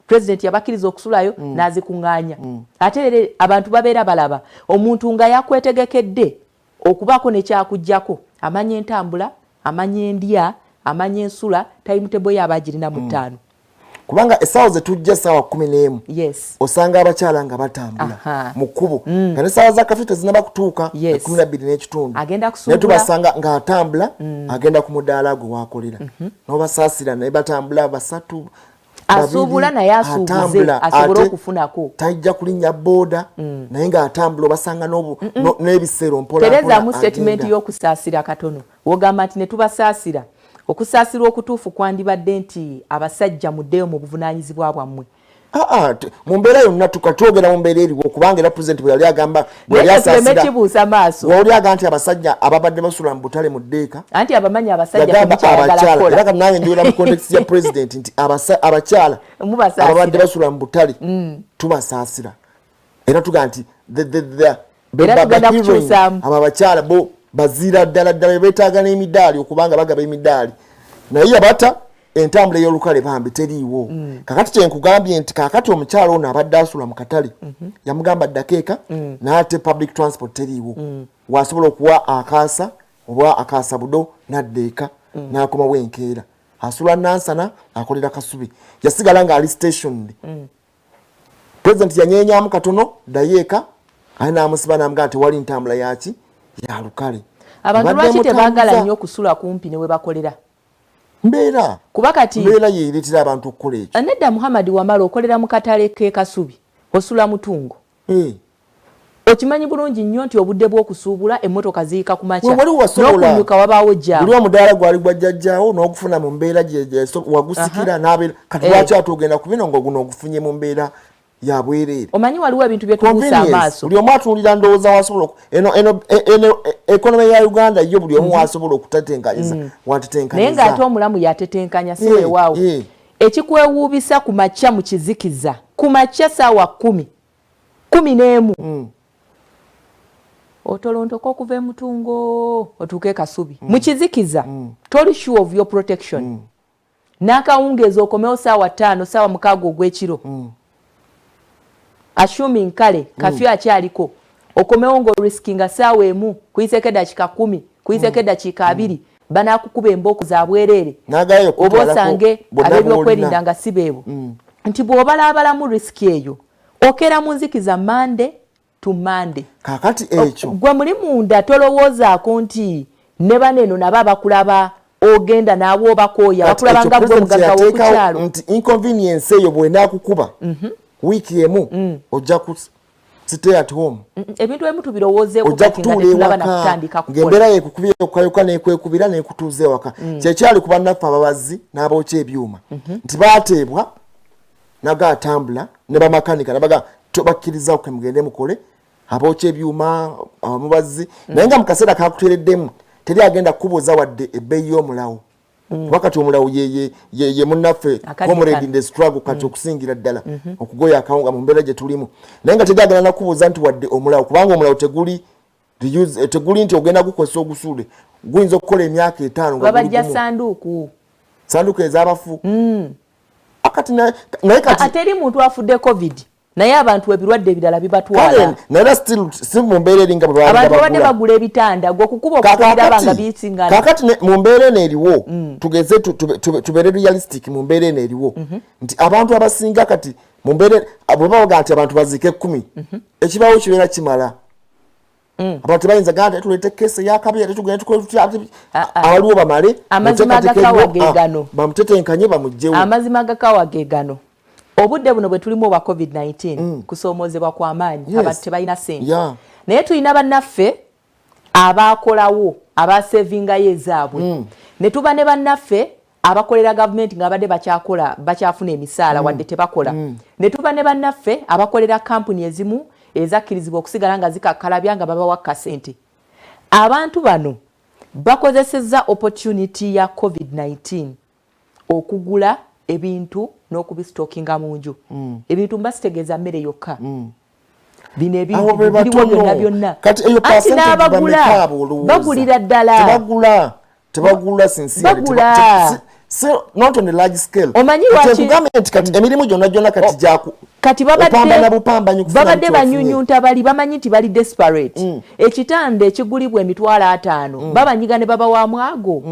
pulezidenti yabakkiriza okusulayo n'azikuŋŋaanya ate leero abantu babeera balaba omuntu nga yakwetegekedde okubaako nekyakuggyako amanya entambula amanya endya amanya ensula tayimutebo yaaba agirina mu 5 kubanga essaawa ze tujja essaawa 11 osanga abakyala nga batambula mu kkubo nga n'essaawa za kafyu tezinaba kutuuka 12 n'ekitundu naye tubasanga ng'atambula agenda ku mudaala gwe waakolera n'obasaasira naye batambula basatu asuubula naye asuubuze asobole okufunako tajja kulinnya booda naye ng'atambula obasanga n'ebiseero mpola terezaamu statement y'okusaasira katono wogamba nti ne tubasaasira okusaasirwa okutuufu kwandibadde nti abasajja muddeyo mu buvunaanyizibwa bwammwe. Mu mbeera yonna tukatwogera mu mbeera eriwo kubanga era pulezidenti bwe yali agamba kibuusa maaso wali agamba nti abasajja ababadde basula mu butale mu ddeeka anti abamanyi abasajja abakyala era nange ndiwera mu kontekisi ya pulezidenti nti abakyala ababadde basula mu butale tubasaasira era tugaa nti abo abakyala bo baziira ddala beetaaga n'emidaali okubanga bagaba emidaali naye yabata entambula ey'olukale bambi teriiwo kakati kyenkugambye nti kakati omukyala ono abadde asula mu katale yamugamba ddakeeka n'ate public transport teriiwo wasobola okuwa akaasa oba akaasa budo n'addeeka n'akomawo enkeera asula nansana akolera kasubi yasigala ng'ali stationed pulezidenti yanyenyaamu katono ddayeeka ali n'amusiba n'amugaa nti wali ntambula yaki ya lukale. Abantu lwaki tebaagala nnyo okusula kumpi ne we bakolera? Mbeera. Kuba kati mbeera yeereetera abantu okukola ekyo. Nedda Muhammad Wamala okolera mu katale k'e Kasubi osula mutungo. okimanyi bulungi nnyo nti obudde bw'okusuubula emmotoka ziika ku makya wali wasobola n'okunyuka wabaawo jjaawo buli omudaala gwali gwajjajjaawo n'ogufuna mu mbeera wagusikira n'abeera kati lwaki ate ogenda ku bino ng'oguno ogufunye mu mbeera ya bwereere omanyi waliwo ebintu bye tubuusa amaaso buli omu atunulira ndowooza wasobola eno ekonomi ya Uganda yo buli omu wasobola okutatenkanyiza watetenkaniza naye ng'ate omulamu yatetenkanya si weewaawo ekikwewuubisa ku makya mu kizikiza ku makya saawa 10 otolontoka okuva emutungo otuuke Kasubi mu kizikiza toli sure of your protection n'akawungeezi okomewo saawa 5 saawa 6 ogw'ekiro assuming kale kafyu akyaliko okomewo ng'oriskinga saawa emu kuyiseko eddakiika 10 kuyiseko eddakiika 2 banaakukuba embooku za bwereere oba osange ab'ebyokwerinda nga si beebo nti bw'obalaabalamu risiki eyo okera mu nzikiza Monday to Monday kakati ekyo gwe muli munda tolowoozaako nti ne baneeno nabo abakulaba ogenda naabwe obakooya bakulaba nga gwe mugagga w'okukyalo nti inconvenience eyo bw'enaakukuba wiiki emu ojja ku stay at home ebintu ebimu tubirowoozeeko ojja kutuula ewaka ng'embeera yekukubira okukayoka nekwekubira nekutuuza ewaka kyekyali ku bannaffe ababazzi n'abookya ebyuma nti baateebwa nagatambula ne bamakanika nabaga tobakkiriza okwe mugende mukole abookya ebyuma abamubazzi naye nga mu kaseera kakuteereddemu teri agenda kukubuuza wadde ebbeeyi y'omulawo kuba kati omulawo ye munnaffe comrade in the struggle kati okusingira ddala okugoya akawunga mu mbeera gye tulimu naye nga teri agenda nakubuuza nti wadde omulawo kubanga omulawo teguli nti ogenda gukozesa ogusuule guyinza okukola emyaka 5 nga babajja sanduuku ez'abafu akati naye kati ateri muntu afudde covid naye abantu ebirwadde ebirala bibatwala naye still si mu mbeera eringa bwe abantu babadde bagula ebitanda gwokukuba okukulira banga biyisingana kakati mu mbeera eno eriwo tugeze tubeere realistic mu mbeera eno eriwo nti abantu abasinga kati mu mbeera bwe bavuga nti abantu baziike 10 ekibaawo kibeera kimala abantu bayinza ganda tuleete kese yakabi tugenda tukole awaliwo bamale amazima agakawagegano bamutetenkanye bamugjewo amazima agakawagegano obudde buno bwe tulimu obwa COVID-19 kusoomozebwa kw'amaanyi abantu tebalina ssente naye tulina bannaffe abaakolawo abasevingayo ezaabwe ne tuba ne bannaffe abakolera gavumenti ng'abadde bakyafuna emisaala wadde tebakola ne tuba ne bannaffe abakolera kampuni ezimu ezakkirizibwa okusigala nga zikakkalabya nga babawa kasente abantu bano bakozesezza opportunity ya COVID-19 okugula ebintu n'okubistockinga mu nju ebintu mbasitegeeza mmere yokka bino ebintu biriwo byonna byonna anti n'abagula bagulira ddala tebagula sincerely not on a large scale omanyi lwaki government kati emirimu gyonna kati gyaku kati babadde banyunyunta bali bamanyi nti bali desperate ekitanda ekigulibwa emitwalo 5 babanyiga ne babawaamu ago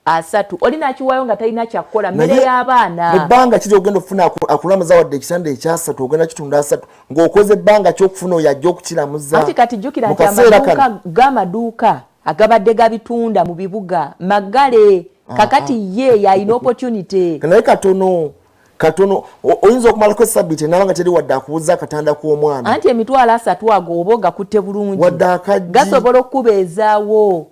3 oli nakiwayo nga talina kyakkola mmere y'abaana ebbanga kiri ogenda okufuna akulamaza wadde ekitanda ekyasatu ogenda kitunda 3 ng'okoze ebbanga kyokufuna oyo ajja okukiramuza anti kati jjukira nti g'amaduuka agabadde gabitunda mu bibuga magale kakati ye yalina opportunity naye katono oyinza okumalako esabbiiti naaba nga teri wadde akubuza akatanda k'omwana anti emitwalo 3 ago oba ogakutte bulungi gasobola okubeezaawo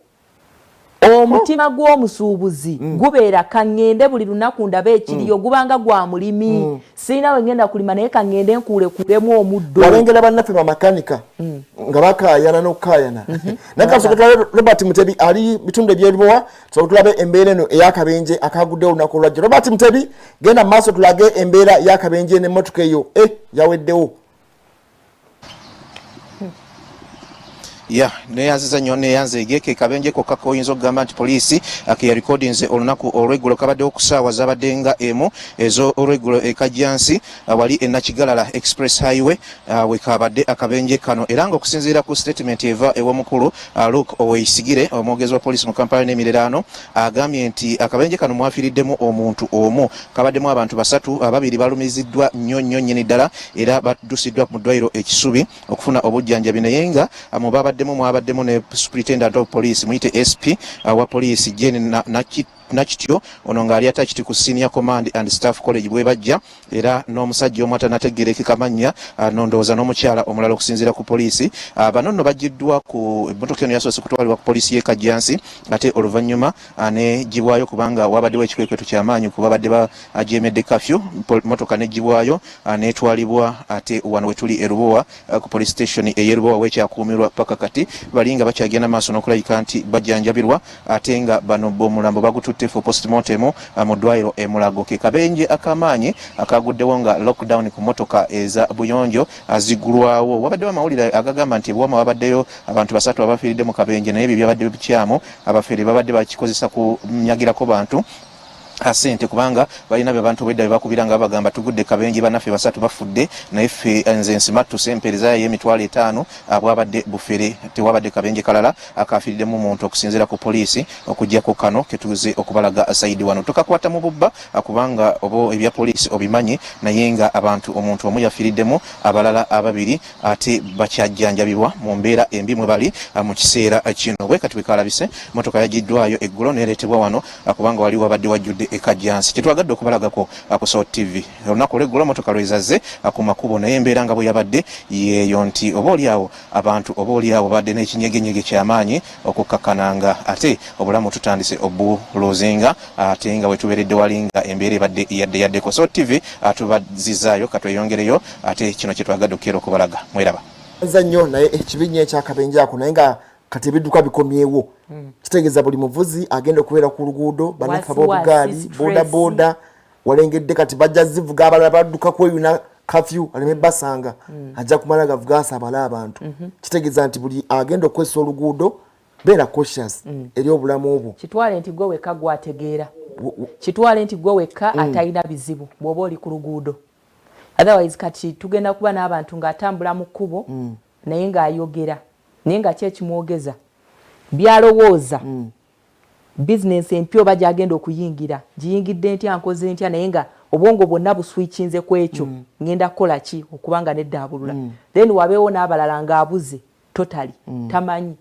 omutima gw'omusuubuzi gubeera kaŋŋende buli lunaku ndaba ekiriyo gubanga gwa mulimi sirina we ngenda kulima naye kaŋŋende nkuulekulemu omuddo balengera bannaffe bamakanika nga bakaayana n'okukaayana naye kasokotulabe Robert Mutebi ali bitundu ebyeribowa tusobotulabe embeera eno ey'akabenje akaguddewo olunaku olwajja Robert Mutebi genda mu maaso tulage embeera y'akabenje n'emmotoka eyo yaweddewo neyanziza nnyo neyanzeege ke kabenje kokka koyinza okugamba nti poliisi keyarekodinze olunaku olweggulo kabaddewo ku ssaawa zabadde nga emu ez'olweggulo ekajjansi wali enakigalala express highway wekabadde akabenje kano era ng'okusinziira ku statement eva ew'omukulu Luke Oweyisigire omwogezi wa poliisi mu Kampala n'emiriraano agambye nti akabenje kano mwafiiriddemu omuntu omu kabaddemu abantu 3 ababiri balumiziddwa nnyo nnyini ddala era baddusiddwa mu ddwaliro ekisubi okufuna obujjanjabi naye nga mwabaddemu ne superintendent of police muyite SP wa police Jane nakityo ono ngaali attached ku Senior Command and Staff College bwe bajja era n'omusajja omu atanategeereka kamanya nondooza n'omukyala omulala okusinziira ku poliisi. Bano nno bagiddwa ku emmotoka eno yasoose kutwalibwa ku poliisi y'e Kajjansi ate oluvannyuma ne gibwayo kubanga wabaddewo ekikwekweto ky'amaanyi kuba badde bajeemedde kafyu. Mmotoka ne gibwayo n'etwalibwa ate wano we tuli e Lubowa ku police station ey'e Lubowa wekyakuumirwa paka kati balinga bakyagenda maaso n'okulabika nti bajjanjabirwa ate nga bano b'omulambo bagututte for postmortem mu ddwaliro e Mulago. Ke kabenje akamaanyi akaguddewo nga lockdown ku mmotoka eza buyonjo azigulwawo. Wabaddewo amawulire agagamba nti Bwama wabaddeyo abantu 3 abafiiridde mu kabenje naye ebyo byabadde bikyamu. Abafere babadde bakikozesa kunyagirako bantu asente kubanga balina abantu bedda bakubiranga bagamba tugudde kabenje banaffe 3 bafudde naye ffe nze nsimatu sempereza y'emitwalo 5 abwabadde bufere tewabadde kabenje kalala akafiiriddemu omuntu okusinziira ku poliisi okujja ku kano ketuze okubalaga saidi wano tokakwata mu bubba kubanga obo ebya poliisi obimanyi naye nga abantu omuntu omu yafiiriddemu abalala 2 ate bakyajjanjabibwa mu mbeera embi mwe bali mu kiseera kino. Bwe kati bekalabise motoka yagiddwayo eggulo neeretebwa wano kubanga wali wabadde wajjudde ekajjansi. Kyetwagadde okubalagako ku Salt TV olunaku olw'eggulo motoka lwezazze ku makubo naye embeera nga bwe yabadde yeeyo nti obaoliawo abantu obaoliawo badde n'ekinyegenyege ky'amaanyi okukakkananga ate obulamu tutandise obulozinga ate nga wetubeeredde walinga embeera ebadde yaddeko. Salt TV tubazizaayo katweyongereyo ate kino kyetwagadde okukeera okubalaga mweraba nnyo naye ekibinya ekyakabenje ako naye nga kati ebidduka bikomyewo kitegeeza buli muvuzi agenda okubeera ku luguudo bannaffe ab'obugaali boda walengedde kati bajja zivuga abalala badduka kweyuna kafyu aleme basanga ajja kumala gavuga asabala abantu kitegeeza nti buli agenda okwesa oluguudo beera cautious eri obulamu obwo. Kitwale nti gwe wekka gwategeera kitwale nti gwe wekka atalina bizibu bw'oba oli ku luguudo. Otherwise kati tugenda kuba n'abantu ng'atambula mu kkubo naye ng'ayogera naye nga kyekimwogeza byalowooza bizinensi empya oba gyagenda okuyingira giyingidde ntya nkoze ntya naye nga obwongo bwonna buswichinze ku ekyo ngenda kukola ki okubanga neddaabulula then wabeewo n'abalala ng'abuze totally tamanyi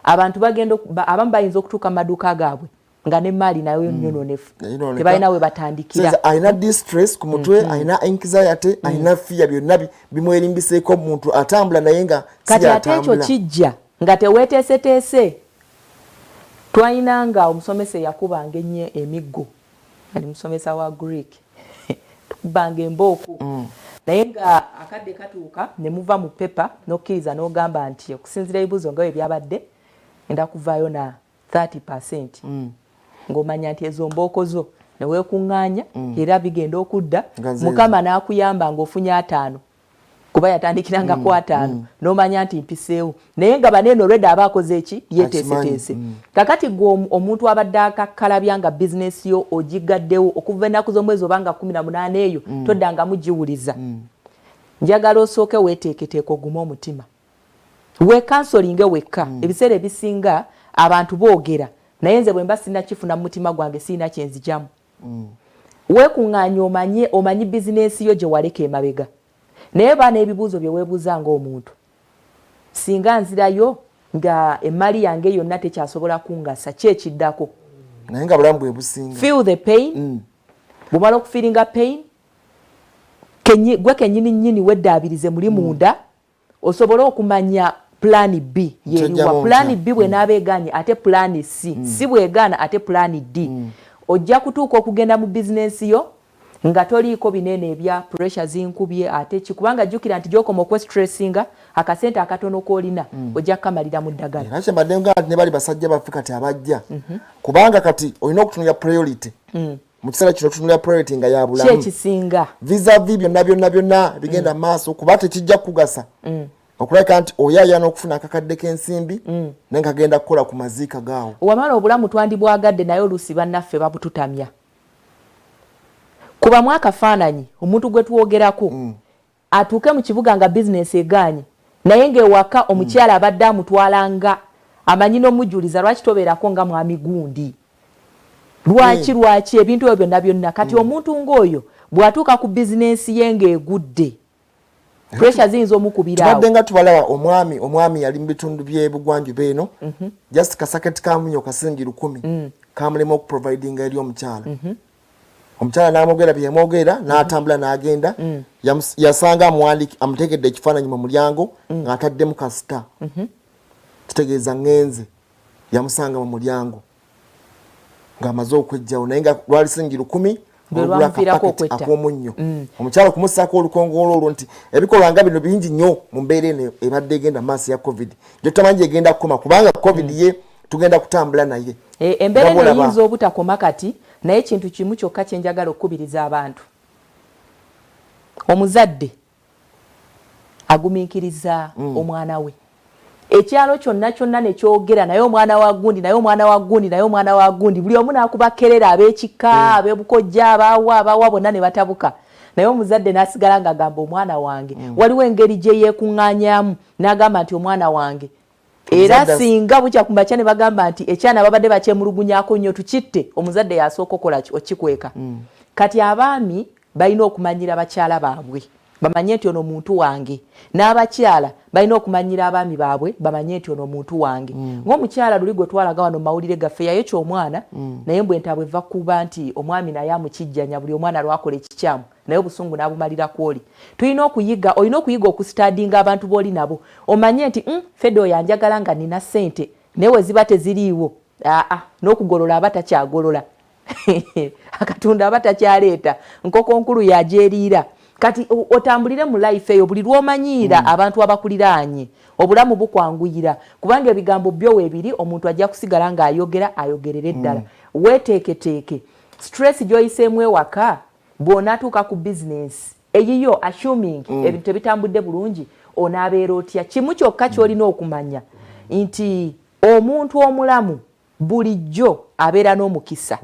abantu bagenda abamu bayinza okutuuka mu maduuka gaabwe nga n'emmaali nayo nyononefu tebalina we batandikira. Alina distress ku mutwe alina anxiety alina fear byonna bimwerimbiseeko omuntu atambula naye nga kati ate ekyo kijja nga teweeteeseteese. Twalina nga omusomesa yakubanga ennyo emiggo ali musomesa wa Greek tukubanga embooku naye nga akadde katuuka ne muva mu pepa n'okkiriza n'ogamba nti okusinziira ebibuuzo nga bwe byabadde enda kuvaayo na 30% ng'omanya nti ezo mbooko zo ne weekuŋŋaanya era bigenda okudda Mukama n'akuyamba ng'ofunye 5 kuba yatandikirangako 5 n'omanya nti mpiseewo naye nga baneeno olwedda aba akoze eki yeeteeseteese. Kakati gwe omuntu abadde akakkalabya nga bizinensi yo ogigaddewo okuva ennaku z'omwezi obanga 18 eyo toddangamu giwuliza. Njagala osooke weeteeketeeka ogume omutima weekansolinge wekka. Ebiseera ebisinga abantu boogera naye nze bwe mba sirina kifuna mu mutima gwange sirina kyenzijamu. Weekuŋŋaanya omanyi bizinensi yo gye waleka emabega naye baana ebibuuzo bye weebuuza ng'omuntu singa nzirayo nga emmali yange yonna tekyasobola kungasa ki ekiddako naye nga bulamu bwe businga. Feel the pain bw'omala okufiiringa pain gwe kennyini nnyini weddaabirize muli munda osobole okumanya plan B yeriwa. Plan B bw'enaaba egaanye ate plan C si bw'egaana ate plan D ojja kutuuka okugenda mu bizinensi yo nga toliiko binene ebya pressure zinkubye ate kikubanga jjukira nti gy'okoma okwestressinga akasente akatono k'olina ojja kukamalira mu ddagala. Era kyembadde nga ne bali basajja baffe kati abajja kubanga kati olina okutunulira priority mu kiseera kino tutunulira priority nga ya bulamu kyekisinga vis-a-vis byonna bigenda maaso kuba tekijja kugasa okulabika nti oyaaya n'okufuna akakadde k'ensimbi naye nga genda kukola ku maziika gaawo. Wamala obulamu twandibwagadde naye oluusi bannaffe babututamya. Kubamu akafaananyi omuntu gwe tuwogerako atuuke mu kibuga nga bizinensi egaanye naye ng'ewaka omukyala abadde amutwalanga amanyi n'omujuliza lwaki tobeerako nga mwami gundi lwaki ebintu ebyo byonna byonna kati omuntu ng'oyo bw'atuuka ku bizinensi ye ng'egudde pressure ziyinza omukubirawo. Tubadde nga tubalaba omwami yali mu bitundu by'ebugwanjuba eno just kasaketi kamunyo kasingi 10 kamulema okuprovidinga eri omukyala. Omukyala n'amwogera bye yamwogera n'atambula n'agenda yasanga amuteekedde ekifaananyi mu mulyango ng'ataddemu kasita. Kitegeeza ngenze yamusanga mu mulyango ng'amaze okwejjawo naye nga lwali singi 10 ak'omunnyo. Omukyala okumussaako olukongolo olwo nti ebikolwa nga bino bingi nnyo mu mbeera eno ebadde egenda mu maaso ya covid. Gye tutamanyi egenda kukoma kubanga covid ye tugenda kutambula naye. Embeera eno eyinza obutakoma kati naye kintu kimu kyokka kye njagala okukubiriza abantu. Omuzadde agumiikiriza omwana we. Ekyalo kyonna ne kyogera naye omwana wa gundi naye omwana wa gundi naye omwana wa gundi buli omu n'akubakerera ab'ekika ab'ebukojja abaawa bonna ne batabuka. Naye omuzadde n'asigala ng'agamba omwana wange waliwo engeri gye yeekuŋŋaanyaamu n'agamba nti omwana wange era singa bukya ku makya ne bagamba nti ekyana babadde bakyemulugunyaako nnyo tukitte omuzadde yasooka okola okikweka. Kati abaami balina okumanyira bakyala baabwe bamanye nti ono muntu wange n'abakyala balina okumanyira abaami baabwe bamanye nti ono muntu wange. Ng'omukyala luli gwe twalaga wano mawulire gaffe yayokya omwana naye mbwenta bweva kuba nti omwami naye amukijjanya buli omwana lwakola ekikyamu naye obusungu n'abumalira kwoli. Tulina okuyiga olina okuyiga okusitadinga abantu b'oli nabo omanye nti fedde oyo anjagala nga nina ssente naye we ziba teziriiwo n'okugolola aba takyagolola akatunda aba takyaleeta nkoko nkulu yagyeriira. Kati otambulire mu life eyo buli lw'omanyiira abantu abakuliraanye obulamu bukwanguyira kubanga ebigambo byo weebiri omuntu ajja kusigala ng'ayogerera eddala. Weeteeketeeke stress gy'oyiseemu ewaka bw'onaatuuka ku business eyiyo assuming ebintu tebitambudde bulungi onaabeera otya. Kimu kyokka ky'olina okumanya nti omuntu omulamu bulijjo abeera n'omukisa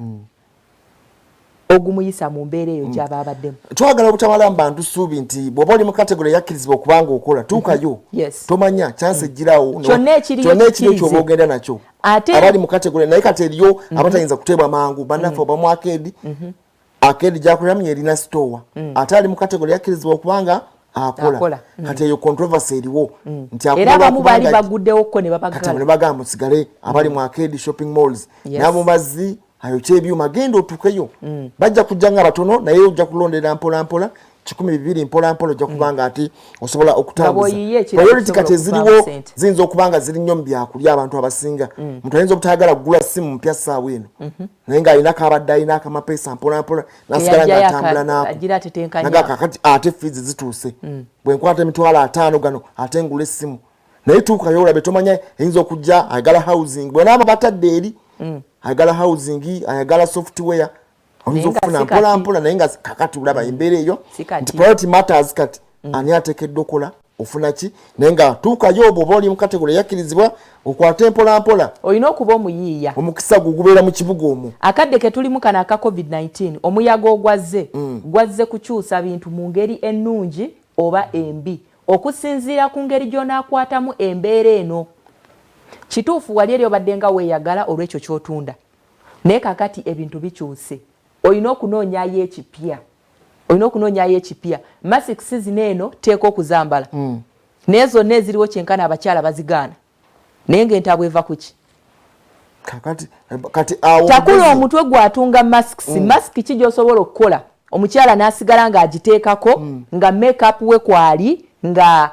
ogumuyisa mu mbeera eyo gy'aba abaddemu. Twagala obutamala mu bantu ssuubi nti bw'oba oli mu kategole yakkirizibwa okubanga okola tuukayo tomanya chance egirawo kyonna ekiriyo ky'oba ogenda nakyo abali mu kategole naye kati eriyo abatayinza kuteebwa mangu bannaffe oba mu akedi gyakoleramu erina sitowa ate ali mu kategole yakkirizibwa okubanga akola. Kati eyo controversy eriwo nti era abamu baali baguddewokko ne bagamba musigale abali mu akedi shopping malls n'abo bazzi ayo kyebyuma genda otuukeyo bajja kujja nga batono naye ojja kulondera mpolampola 1,200 mpolampola ojja kubanga ati osobola okutambuza. Priority kati eziriwo ziyinza okubanga ziri nnyo mu byakulya abantu abasinga. Omuntu ayinza obutayagala kugula ssimu mpya ssaawa eno naye ng'alinako abadde alinako amapeesa mpolampola nasigala ng'atambula naako kati ate fees zituuse bwe nkwata emitwalo 5 gano ate ngula essimu naye tuukayo olabe tomanya eyinza okujja ayagala housing bwenaaba batadde eri ayagala housing ayagala software oyinza okufuna mpolampola naye nga kakati olaba embeera eyo nti priority matters kati ani ateekeddwa okola ofuna ki naye nga tuukayo bw'oba oli mu kategole yakkirizibwa okwate mpolampola olina okuba omuyiiya omukisa gugubeera mu kibuga omwo. Akadde ke tulimu kano aka covid-19 omuyaga ogwazze kukyusa bintu mu ngeri ennungi oba embi okusinziira ku ngeri gy'onaakwatamu embeera eno. Kituufu wali eri obadde nga weeyagala olw'ekyo ky'otunda naye kakati ebintu bikyuse olina okunoonyayo ekipya. Masks zino eno teeka okuzambala naye zonna eziriwo kyenkana abakyala bazigaana naye ng'entabwe eva kuki takula omutwe gwatunga masks masiki ki gy'osobola okukola omukyala n'asigala ng'agiteekako nga make-up we kwali nga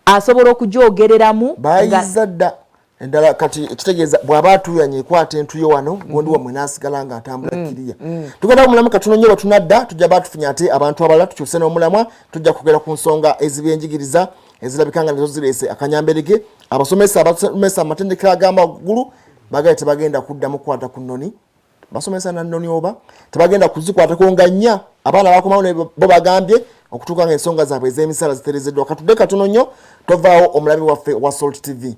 asobola okugyogereramu bayizadda endala kati ekitegeeza bw'aba atuyanye ekwata entuyo wano gondi wamwe n'asigala ng'atambula kiriya. Tugenda omulamu katono nnyo batunadda tujja batufunye ate abantu abalala tukyuse n'omulamwa tujja kugera ku nsonga ez'ebyenjigiriza ezirabika nga nazo zireese akanyamberege. Abasomesa amatendekero ag'amaggulu bagaye tebagenda kuddamu kukwata ku nnoni basomesa na nnoni oba tebagenda kuzikwatako nga nnya abaana bakomawo ne bo bagambye okutuuka ng'ensonga zaabwe ez'emisala ziterezeddwa. Katudde katono nnyo tovaawo omulabi waffe wa Salt TV.